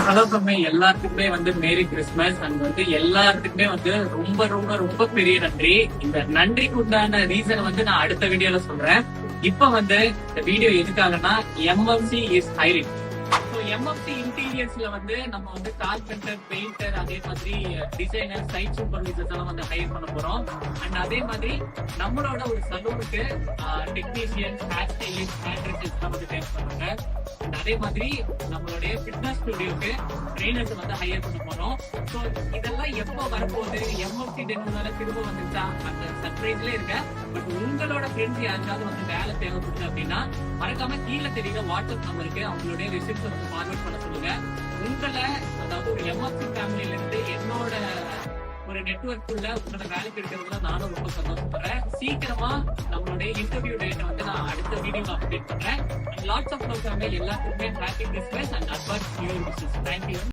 Hello தம்பி, எல்லாத்துக்குமே merry Christmas and எல்லாத்துக்குமே ரொம்ப ரொம்ப ரொம்ப பெரிய நன்றி. இந்த நன்றிக்கு உண்டான ரீசன் நான் அடுத்த வீடியோல சொல்றேன். இப்ப இந்த வீடியோ எதுக்காகனா எம்எஃப்சி இஸ் ஹைரிங். எம்எஃப்சி இன்டீரியர்ஸ்ல நம்ம கார்பெண்டர், பெயிண்டர், அதே மாதிரி டிசைனர், சைட் சூப்பர்வைசர்ஸ் எல்லாம் ஹையர் பண்ண போறோம். அண்ட் அதே மாதிரி நம்மளோட ஒரு சலூனுக்கு technician, hair stylist, hair dressers எல்லாம் தேவை பண்றாங்க. அண்ட் அதே மாதிரி நம்மளுடைய ஃபிட்னஸ் ஸ்டுடியோக்கு ட்ரெயினர்ஸ் ஹையர் பண்ண போறோம். ஸோ இதெல்லாம் எப்போ வரப்போகுது, எம்எஃப்சி டென்னுனால திரும்ப வந்துச்சா, அந்த சர்ப்ரைஸ்ல இருக்க. பட் உங்களோட ஃப்ரெண்ட்ஸ் யாருக்காவது வேலை தேவைப்படுது அப்படின்னா மறக்காம கீழே தெரியுற வாட்ஸ்அப் நம்பருக்கு அவங்களுடைய ரெசிப்ட்ஸ் ஃபார்வர்ட் பண்ண சொல்லுங்க. உங்களை, அதாவது ஒரு எம்எஃப்சி ஃபேமிலியில இருந்து என்னோட ஒரு நெட்வொர்க்குள்ள உங்களோட வேலைக்கு எடுக்கிறதுல நானும் ரொம்ப சந்தோஷப்படுறேன். சீக்கிரமா நம்மளுடைய இன்டர்வியூ டேட்டை நான் அடுத்த வீடியோல அப்டேட் பண்றேன். லாட்ஸ் ஆஃப் லவ் ஃபேமிலி, எல்லாத்துக்குமே happy Christmas and advance new year wishes. Thank you.